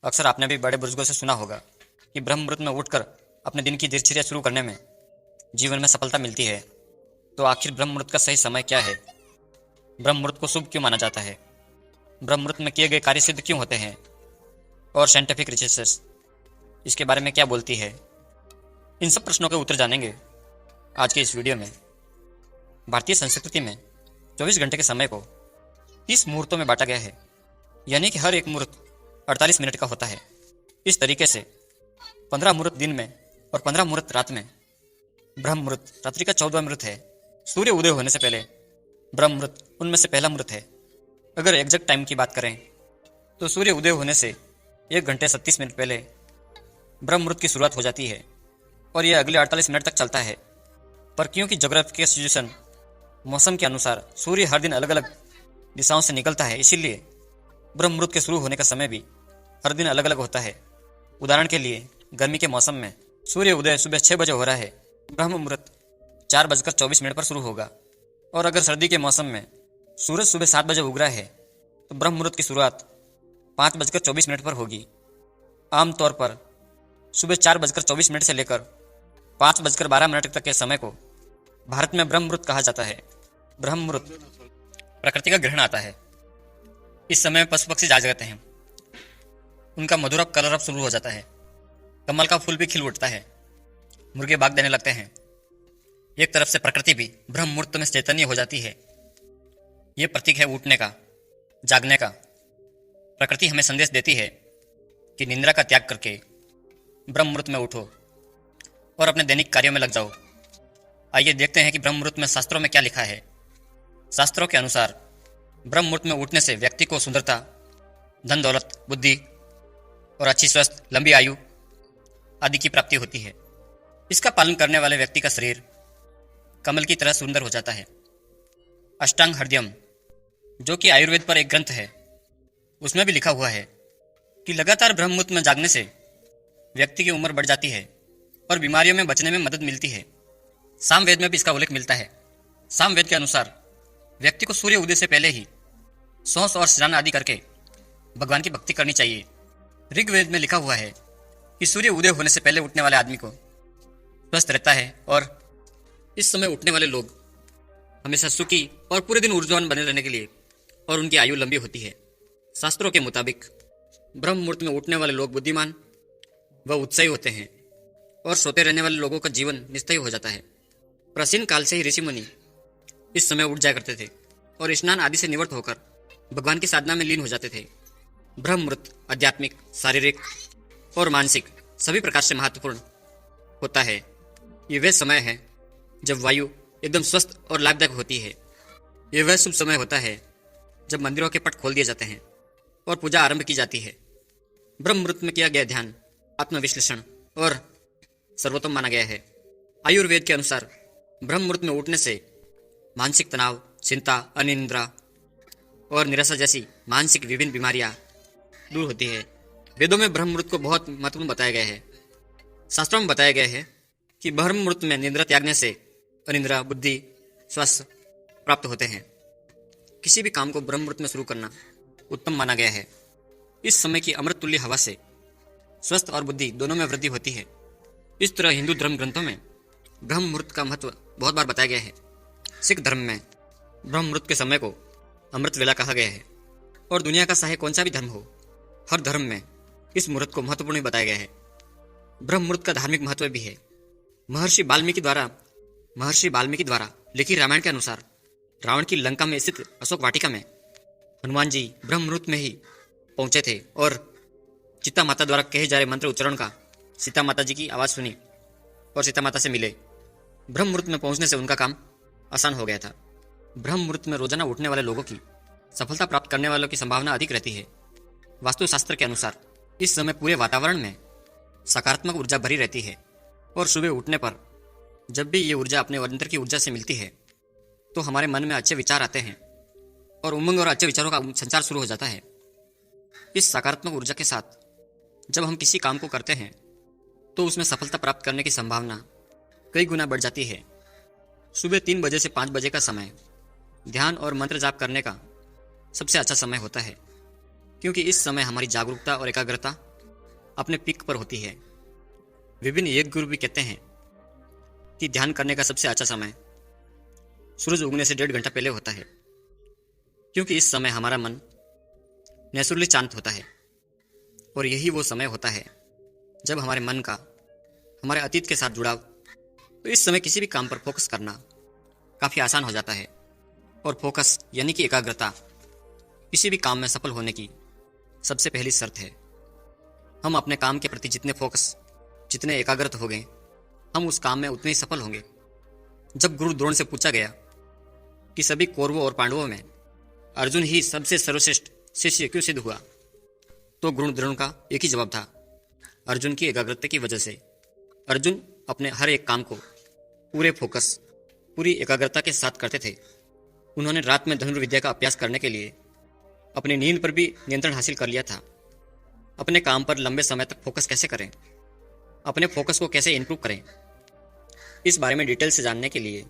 अक्सर आपने भी बड़े बुजुर्गों से सुना होगा कि ब्रह्म मुहूर्त में उठकर अपने दिन की दिनचर्या शुरू करने में जीवन में सफलता मिलती है। तो आखिर ब्रह्म मुहूर्त का सही समय क्या है? ब्रह्म मुहूर्त को शुभ क्यों माना जाता है? ब्रह्म मुहूर्त में किए गए कार्य सिद्ध क्यों होते हैं? और साइंटिफिक रिसर्च इसके बारे में क्या बोलती है? इन सब प्रश्नों के उत्तर जानेंगे आज के इस वीडियो में। भारतीय संस्कृति में 24 घंटे के समय को 30 मुहूर्तों में बांटा गया है, यानी कि हर एक मुहूर्त 48 मिनट का होता है। इस तरीके से 15 मुहूर्त दिन में और 15 मुहूर्त रात में। ब्रह्म मुहूर्त रात्रि का 14वां मुहूर्त है। सूर्य उदय होने से पहले ब्रह्म मुहूर्त उनमें से पहला मुहूर्त है। अगर एग्जैक्ट टाइम की बात करें तो सूर्य उदय होने से 1 घंटे 37 मिनट पहले ब्रह्म मुहूर्त की शुरुआत हो जाती है और यह अगले 48 मिनट तक चलता है। पर क्योंकि ज्योग्राफिकल सिचुएशन मौसम के अनुसार सूर्य हर दिन अलग अलग दिशाओं से निकलता है, इसीलिए ब्रह्म मुहूर्त के शुरू होने का समय भी हर दिन अलग अलग होता है। उदाहरण के लिए गर्मी के मौसम में सूर्य उदय सुबह 6 बजे हो रहा है, ब्रह्म मुहूर्त 4:24 पर शुरू होगा। और अगर सर्दी के मौसम में सूरज सुबह 7 बजे उग रहा है तो ब्रह्म मुहूर्त की शुरुआत 5:24 पर होगी। आमतौर पर सुबह 4:24 से लेकर 5:12 तक के समय को भारत में ब्रह्म मुहूर्त कहा जाता है। ब्रह्म मुहूर्त प्रकृति का ग्रहण आता है। इस समय पशु पक्षी जाग जाते हैं, उनका मधुरब कलरव शुरू हो जाता है, कमल का फूल भी खिल उठता है, मुर्गे भाग देने लगते हैं। एक तरफ से प्रकृति भी ब्रह्म मुहूर्त में चैतन्य हो जाती है। ये प्रतीक है उठने का, जागने का। प्रकृति हमें संदेश देती है कि निद्रा का त्याग करके ब्रह्म मुहूर्त में उठो और अपने दैनिक कार्यों में लग जाओ। आइए देखते हैं कि ब्रह्म मुहूर्त में शास्त्रों में क्या लिखा है। शास्त्रों के अनुसार ब्रह्म मुहूर्त में उठने से व्यक्ति को सुंदरता, धन दौलत, बुद्धि और अच्छी स्वस्थ लंबी आयु आदि की प्राप्ति होती है। इसका पालन करने वाले व्यक्ति का शरीर कमल की तरह सुंदर हो जाता है। अष्टांग हृदयम, जो कि आयुर्वेद पर एक ग्रंथ है, उसमें भी लिखा हुआ है कि लगातार ब्रह्म मुहूर्त में जागने से व्यक्ति की उम्र बढ़ जाती है और बीमारियों में बचने में मदद मिलती है। सामवेद में भी इसका उल्लेख मिलता है। सामवेद के अनुसार व्यक्ति को सूर्य उदय से पहले ही सौंस और स्नान आदि करके भगवान की भक्ति करनी चाहिए। ऋग्वेद में लिखा हुआ है कि सूर्य उदय होने से पहले उठने वाले आदमी को स्वस्थ रहता है और इस समय उठने वाले लोग हमेशा सुखी और पूरे दिन ऊर्जावान बने रहने के लिए और उनकी आयु लंबी होती है। शास्त्रों के मुताबिक ब्रह्म मुहूर्त में उठने वाले लोग बुद्धिमान व उत्साही होते हैं और सोते रहने वाले लोगों का जीवन निस्तयी हो जाता है। प्राचीन काल से ही ऋषि मुनि इस समय उठ जाया करते थे और स्नान आदि से निवृत्त होकर भगवान की साधना में लीन हो जाते थे। ब्रह्म मुहूर्त आध्यात्मिक, शारीरिक और मानसिक सभी प्रकार से महत्वपूर्ण होता है। ये वह समय है जब वायु एकदम स्वस्थ और लाभदायक होती है। ये वह शुभ समय होता है जब मंदिरों के पट खोल दिए जाते हैं और पूजा आरंभ की जाती है। ब्रह्म मुहूर्त में किया गया ध्यान आत्मविश्लेषण और सर्वोत्तम माना गया है। आयुर्वेद के अनुसार ब्रह्म मुहूर्त में उठने से मानसिक तनाव, चिंता, अनिद्रा और निराशा जैसी मानसिक विभिन्न बीमारियां दूर होती है। वेदों में ब्रह्म मुहूर्त को बहुत महत्वपूर्ण बताया गया है। शास्त्रों में बताया गया है कि ब्रह्म मुहूर्त में निद्रा त्यागने से अनिद्रा, बुद्धि, स्वास्थ्य प्राप्त होते हैं। किसी भी काम को ब्रह्म मुहूर्त में शुरू करना उत्तम माना गया है। इस समय की अमृत तुल्य हवा से स्वस्थ और बुद्धि दोनों में वृद्धि होती है। इस तरह हिंदू धर्म ग्रंथों में ब्रह्म मुहूर्त का महत्व बहुत बार बताया गया है। सिख धर्म में ब्रह्म मुहूर्त के समय को अमृत वेला कहा गया है और दुनिया का चाहे कौन सा भी धर्म हो, हर धर्म में इस मुहूर्त को महत्वपूर्ण बताया गया है। ब्रह्म मुहूर्त का धार्मिक महत्व भी है। महर्षि वाल्मीकि द्वारा लिखी रामायण के अनुसार रावण की लंका में स्थित अशोक वाटिका में हनुमान जी ब्रह्म मुहूर्त में ही पहुंचे थे और सीता माता द्वारा कहे जा रहे मंत्र उच्चारण का सीता माता जी की आवाज़ सुनी और सीता माता से मिले। ब्रह्म मुहूर्त में पहुंचने से उनका काम आसान हो गया था। ब्रह्म मुहूर्त में रोजाना उठने वाले लोगों की सफलता प्राप्त करने वालों की संभावना अधिक रहती है। वास्तुशास्त्र के अनुसार इस समय पूरे वातावरण में सकारात्मक ऊर्जा भरी रहती है और सुबह उठने पर जब भी ये ऊर्जा अपने अंदर की ऊर्जा से मिलती है तो हमारे मन में अच्छे विचार आते हैं और उमंग और अच्छे विचारों का संचार शुरू हो जाता है। इस सकारात्मक ऊर्जा के साथ जब हम किसी काम को करते हैं तो उसमें सफलता प्राप्त करने की संभावना कई गुना बढ़ जाती है। सुबह 3 बजे से 5 बजे का समय ध्यान और मंत्र जाप करने का सबसे अच्छा समय होता है, क्योंकि इस समय हमारी जागरूकता और एकाग्रता अपने पीक पर होती है। विभिन्न योग गुरु भी कहते हैं कि ध्यान करने का सबसे अच्छा समय सूरज उगने से 1.5 घंटा पहले होता है, क्योंकि इस समय हमारा मन नेचुरली शांत होता है और यही वो समय होता है जब हमारे मन का हमारे अतीत के साथ जुड़ाव, तो इस समय किसी भी काम पर फोकस करना काफ़ी आसान हो जाता है। और फोकस यानी कि एकाग्रता किसी भी काम में सफल होने की सबसे पहली शर्त है। हम अपने काम के प्रति जितने फोकस, जितने एकाग्रत हो गए, हम उस काम में उतने ही सफल होंगे। जब गुरु द्रोण से पूछा गया कि सभी कौरवों और पांडवों में अर्जुन ही सबसे सर्वश्रेष्ठ शिष्य क्यों सिद्ध हुआ, तो गुरु द्रोण का एक ही जवाब था, अर्जुन की एकाग्रता की वजह से। अर्जुन अपने हर एक काम को पूरे फोकस, पूरी एकाग्रता के साथ करते थे। उन्होंने रात में धनुर्विद्या का अभ्यास करने के लिए अपनी नींद पर भी नियंत्रण हासिल कर लिया था। अपने काम पर लंबे समय तक फोकस कैसे करें, अपने फोकस को कैसे इंप्रूव करें, इस बारे में डिटेल से जानने के लिए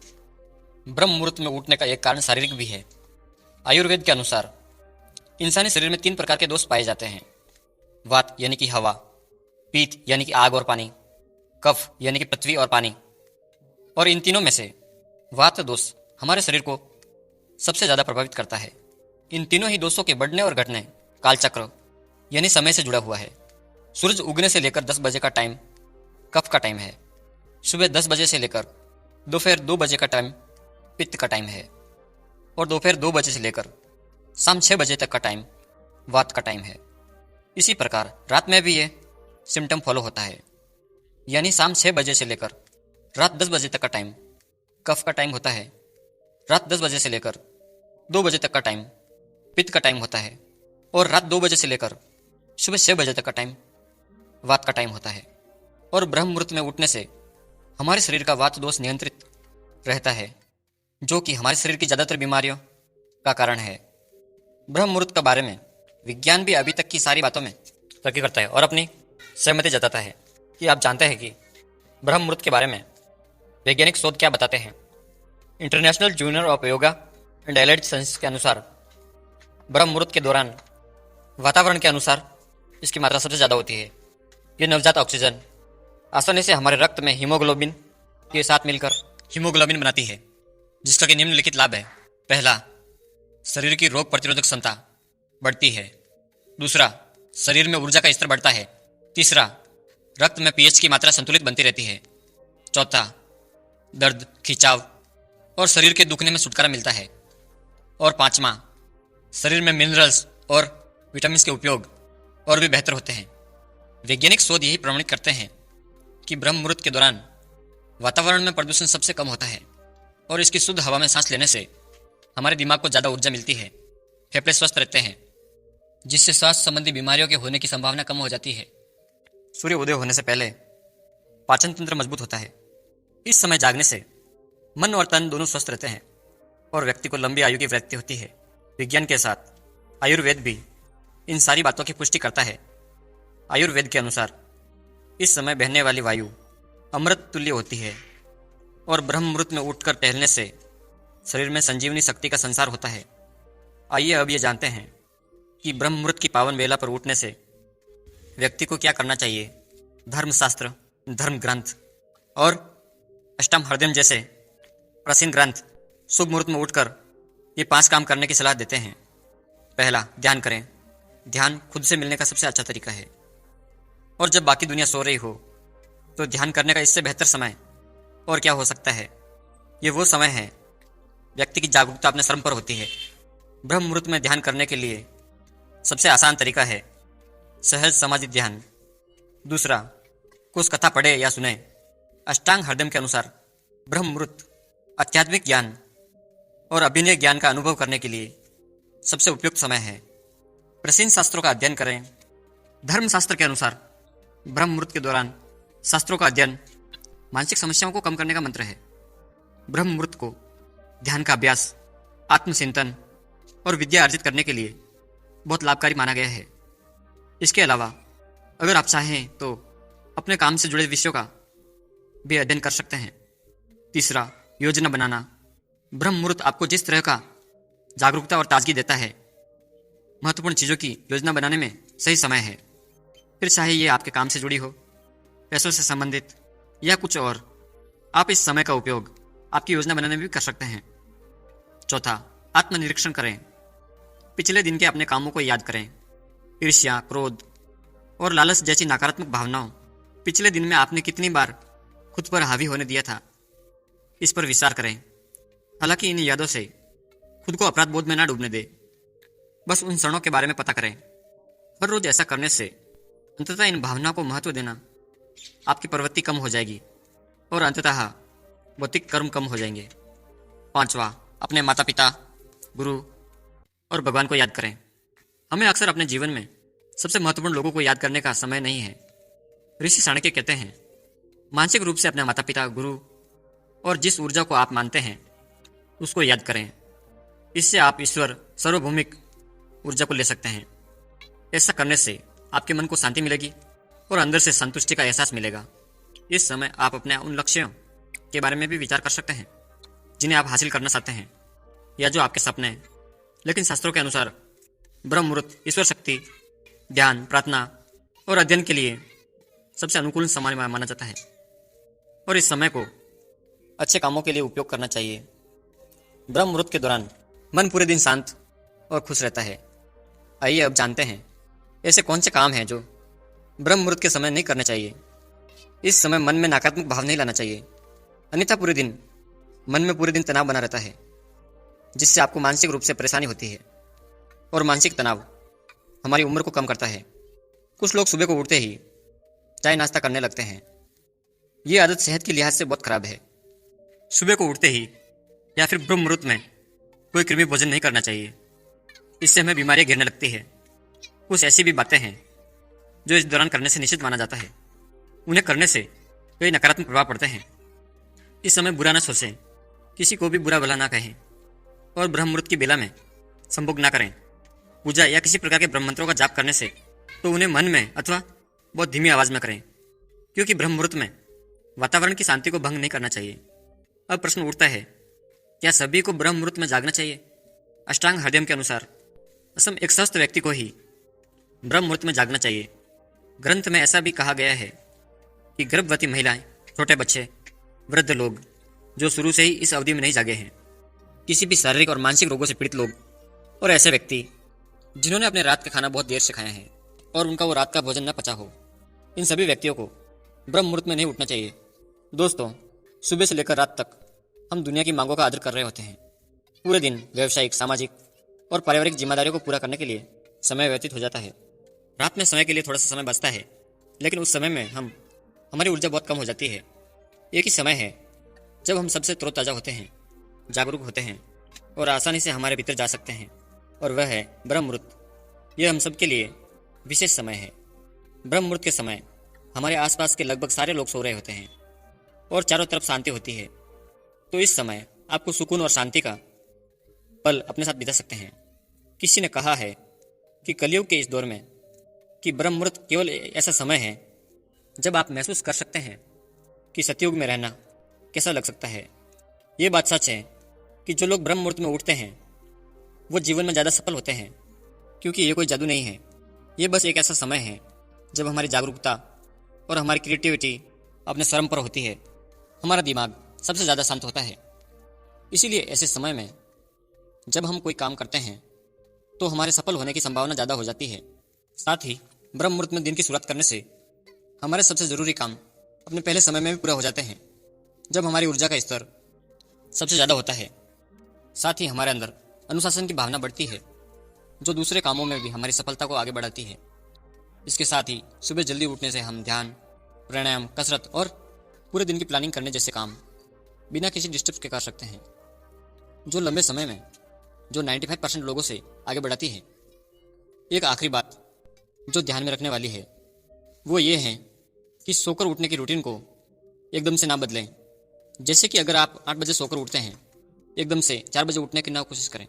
ब्रह्म मुहूर्त में उठने का एक कारण शारीरिक भी है। आयुर्वेद के अनुसार इंसानी शरीर में 3 प्रकार के दोष पाए जाते हैं। वात यानी कि हवा, पीत यानी कि आग और पानी, कफ यानी कि पृथ्वी और पानी। और इन तीनों में से वात दोष हमारे शरीर को सबसे ज़्यादा प्रभावित करता है। इन तीनों ही दोषों के बढ़ने और घटने कालचक्र यानी समय से जुड़ा हुआ है। सूरज उगने से लेकर 10 बजे का टाइम कफ का टाइम है। सुबह 10 बजे से लेकर दोपहर 2 बजे का टाइम पित्त का टाइम है। और दोपहर 2 बजे से लेकर शाम 6 बजे तक का टाइम वात का टाइम है। इसी प्रकार रात में भी ये सिम्टम फॉलो होता है, यानी शाम 6 बजे से लेकर रात 10 बजे तक का टाइम कफ का टाइम होता है। रात 10 बजे से लेकर 2 बजे तक का टाइम पित्त का टाइम होता है। और रात 2 बजे से लेकर सुबह 6 बजे तक का टाइम वात का टाइम होता है। और ब्रह्म मुहूर्त में उठने से हमारे शरीर का वात दोष नियंत्रित रहता है, जो कि हमारे शरीर की ज़्यादातर बीमारियों का कारण है। ब्रह्म मुहूर्त के बारे में विज्ञान भी अभी तक की सारी बातों में तरक्की करता है और अपनी सहमति जताता है। कि आप जानते हैं कि ब्रह्म मुहूर्त के बारे में वैज्ञानिक शोध क्या बताते हैं। International journal of yoga and allied science के अनुसार ब्रह्म मुहूर्त के दौरान वातावरण के अनुसार इसकी मात्रा सबसे ज़्यादा होती है। ये नवजात ऑक्सीजन आसानी से हमारे रक्त में हीमोग्लोबिन के साथ मिलकर हीमोग्लोबिन बनाती है, जिसका कि निम्नलिखित लाभ है। पहला, शरीर की रोग प्रतिरोधक क्षमता बढ़ती है। दूसरा, शरीर में ऊर्जा का स्तर बढ़ता है। तीसरा, रक्त में पीएच की मात्रा संतुलित बनती रहती है। चौथा, दर्द, खिंचाव और शरीर के दुखने में छुटकारा मिलता है। और पांचवा, शरीर में मिनरल्स और विटामिन के उपयोग और भी बेहतर होते हैं। वैज्ञानिक शोध यही प्रमाणित करते हैं कि ब्रह्म मुहूर्त के दौरान वातावरण में प्रदूषण सबसे कम होता है और इसकी शुद्ध हवा में सांस लेने से हमारे दिमाग को ज़्यादा ऊर्जा मिलती है, फेफड़े स्वस्थ रहते हैं, जिससे श्वास संबंधी बीमारियों के होने की संभावना कम हो जाती है। सूर्य उदय होने से पहले पाचन तंत्र मजबूत होता है। इस समय जागने से मन और तन दोनों स्वस्थ रहते हैं और व्यक्ति को लंबी आयु की प्राप्ति होती है। विज्ञान के साथ आयुर्वेद भी इन सारी बातों की पुष्टि करता है। आयुर्वेद के अनुसार इस समय बहने वाली वायु अमृत तुल्य होती है और ब्रह्म मुहूर्त में उठकर टहलने से शरीर में संजीवनी शक्ति का संसार होता है। आइए अब ये जानते हैं कि ब्रह्म मुहूर्त की पावन बेला पर उठने से व्यक्ति को क्या करना चाहिए। धर्मशास्त्र, धर्म ग्रंथ और अष्टम हृदय जैसे प्राचीन ग्रंथ शुभ मुहूर्त में उठकर ये 5 काम करने की सलाह देते हैं। पहला, ध्यान करें। ध्यान खुद से मिलने का सबसे अच्छा तरीका है और जब बाकी दुनिया सो रही हो तो ध्यान करने का इससे बेहतर समय और क्या हो सकता है। ये वो समय है व्यक्ति की जागरूकता अपने श्रम पर होती है। ब्रह्म मुहूर्त में ध्यान करने के लिए सबसे आसान तरीका है सहज समाधि ध्यान। दूसरा, कुछ कथा पढ़े या सुने। अष्टांग हृदय के अनुसार ब्रह्म मुहूर्त आध्यात्मिक ज्ञान और अभिनय ज्ञान का अनुभव करने के लिए सबसे उपयुक्त समय है। प्राचीन शास्त्रों का अध्ययन करें। धर्मशास्त्र के अनुसार ब्रह्म मुहूर्त के दौरान शास्त्रों का अध्ययन मानसिक समस्याओं को कम करने का मंत्र है। ब्रह्म मुहूर्त को ध्यान का अभ्यास, आत्मचिंतन और विद्या अर्जित करने के लिए बहुत लाभकारी माना गया है। इसके अलावा अगर आप चाहें तो अपने काम से जुड़े विषयों का भी अध्ययन कर सकते हैं। तीसरा, योजना बनाना। ब्रह्म मुहूर्त आपको जिस तरह का जागरूकता और ताजगी देता है, महत्वपूर्ण चीज़ों की योजना बनाने में सही समय है। फिर चाहे ये आपके काम से जुड़ी हो, पैसों से संबंधित या कुछ और, आप इस समय का उपयोग आपकी योजना बनाने में भी कर सकते हैं। चौथा, आत्मनिरीक्षण करें। पिछले दिन के अपने कामों को याद करें। ईर्ष्या, क्रोध और लालच जैसी नकारात्मक भावनाओं पिछले दिन में आपने कितनी बार खुद पर हावी होने दिया था, इस पर विचार करें। हालांकि इन यादों से खुद को अपराध बोध में ना डूबने दे, बस उन क्षणों के बारे में पता करें। हर रोज ऐसा करने से अंततः इन भावनाओं को महत्व देना आपकी प्रवृत्ति कम हो जाएगी और अंततः भौतिक कर्म कम हो जाएंगे। पांचवा, अपने माता पिता, गुरु और भगवान को याद करें। हमें अक्सर अपने जीवन में सबसे महत्वपूर्ण लोगों को याद करने का समय नहीं है। ऋषि चाणक्य कहते हैं, मानसिक रूप से अपने माता पिता, गुरु और जिस ऊर्जा को आप मानते हैं उसको याद करें। इससे आप ईश्वर, सार्वभौमिक ऊर्जा को ले सकते हैं। ऐसा करने से आपके मन को शांति मिलेगी और अंदर से संतुष्टि का एहसास मिलेगा। इस समय आप अपने उन लक्ष्यों के बारे में भी विचार कर सकते हैं जिन्हें आप हासिल करना चाहते हैं या जो आपके सपने हैं। लेकिन शास्त्रों के अनुसार ब्रह्म मुहूर्त ईश्वर शक्ति, ध्यान, प्रार्थना और अध्ययन के लिए सबसे अनुकूल समय माना जाता है और इस समय को अच्छे कामों के लिए उपयोग करना चाहिए। ब्रह्म मुहूर्त के दौरान मन पूरे दिन शांत और खुश रहता है। आइए अब जानते हैं ऐसे कौन से काम हैं जो ब्रह्म मुहूर्त के समय नहीं करने चाहिए। इस समय मन में नकारात्मक भाव नहीं लाना चाहिए, अन्यथा पूरे दिन मन में पूरे दिन तनाव बना रहता है, जिससे आपको मानसिक रूप से परेशानी होती है और मानसिक तनाव हमारी उम्र को कम करता है। कुछ लोग सुबह को उठते ही चाय नाश्ता करने लगते हैं। ये आदत सेहत की लिहाज से बहुत खराब है। सुबह को उठते ही या फिर ब्रह्म मुहूर्त में कोई कृमि भोजन नहीं करना चाहिए, इससे हमें बीमारियां घेरने लगती है। कुछ ऐसी भी बातें हैं जो इस दौरान करने से निषिद्ध माना जाता है। उन्हें करने से कई नकारात्मक प्रभाव पड़ते हैं। इस समय बुरा न सोचें, किसी को भी बुरा भला ना कहें और ब्रह्म मुहूर्त की बेला में संभोग ना करें। पूजा या किसी प्रकार के ब्रह्म मंत्रों का जाप करने से तो उन्हें मन में अथवा बहुत धीमी आवाज में करें, क्योंकि ब्रह्म मुहूर्त में वातावरण की शांति को भंग नहीं करना चाहिए। अब प्रश्न उठता है, क्या सभी को ब्रह्म मुहूर्त में जागना चाहिए? अष्टांग हृदय के अनुसार असम एक स्वस्थ व्यक्ति को ही ब्रह्म मुहूर्त में जागना चाहिए। ग्रंथ में ऐसा भी कहा गया है कि गर्भवती महिलाएं, छोटे बच्चे, वृद्ध लोग जो शुरू से ही इस अवधि में नहीं जागे हैं, किसी भी शारीरिक और मानसिक रोगों से पीड़ित लोग और ऐसे व्यक्ति जिन्होंने अपने रात का खाना बहुत देर से खाया है और उनका वो रात का भोजन न पचा हो, इन सभी व्यक्तियों को ब्रह्म मुहूर्त में नहीं उठना चाहिए। दोस्तों, सुबह से लेकर रात तक हम दुनिया की मांगों का आदर कर रहे होते हैं। पूरे दिन व्यावसायिक, सामाजिक और पारिवारिक जिम्मेदारियों को पूरा करने के लिए समय व्यतीत हो जाता है। रात में समय के लिए थोड़ा सा समय बचता है, लेकिन उस समय में हमारी ऊर्जा बहुत कम हो जाती है। एक ही समय है जब हम सबसे तरोताज़ा होते हैं, जागरूक होते हैं और आसानी से हमारे भीतर जा सकते हैं, और वह है ब्रह्म मुहूर्त। यह हम सब के लिए विशेष समय है। ब्रह्म मुहूर्त के समय हमारे आसपास के लगभग सारे लोग सो रहे होते हैं और चारों तरफ शांति होती है। तो इस समय आपको सुकून और शांति का पल अपने साथ बिता सकते हैं। किसी ने कहा है कि कलयुग के इस दौर में कि ब्रह्म मुहूर्त केवल ऐसा समय है जब आप महसूस कर सकते हैं कि सतयुग में रहना कैसा लग सकता है। ये बात सच है कि जो लोग ब्रह्म मुहूर्त में उठते हैं वो जीवन में ज़्यादा सफल होते हैं, क्योंकि ये कोई जादू नहीं है। ये बस एक ऐसा समय है जब हमारी जागरूकता और हमारी क्रिएटिविटी अपने चरम पर होती है। हमारा दिमाग सबसे ज़्यादा शांत होता है। इसीलिए ऐसे समय में जब हम कोई काम करते हैं तो हमारे सफल होने की संभावना ज़्यादा हो जाती है। साथ ही ब्रह्म मुहूर्त में दिन की शुरुआत करने से हमारे सबसे ज़रूरी काम अपने पहले समय में भी पूरा हो जाते हैं, जब हमारी ऊर्जा का स्तर सबसे ज़्यादा होता है। साथ ही हमारे अंदर अनुशासन की भावना बढ़ती है, जो दूसरे कामों में भी हमारी सफलता को आगे बढ़ाती है। इसके साथ ही सुबह जल्दी उठने से हम ध्यान, प्राणायाम, कसरत और पूरे दिन की प्लानिंग करने जैसे काम बिना किसी डिस्टर्ब के कर सकते हैं, जो लंबे समय में जो 95% लोगों से आगे बढ़ाती है। एक आखिरी बात जो ध्यान में रखने वाली है वो ये है कि सोकर उठने की रूटीन को एकदम से ना बदलें। जैसे कि अगर आप 8 बजे सोकर उठते हैं, एकदम से 4 बजे उठने की ना कोशिश करें,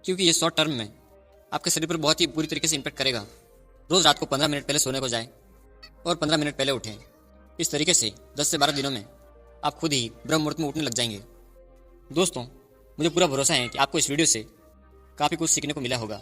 क्योंकि ये शॉर्ट टर्म में आपके शरीर पर बहुत ही बुरी तरीके से इम्पैक्ट करेगा। रोज़ रात को 15 मिनट पहले सोने को जाएं और 15 मिनट पहले उठें। इस तरीके से 10 से 12 दिनों में आप खुद ही ब्रह्म मुहूर्त में उठने लग जाएंगे। दोस्तों, मुझे पूरा भरोसा है कि आपको इस वीडियो से काफ़ी कुछ सीखने को मिला होगा।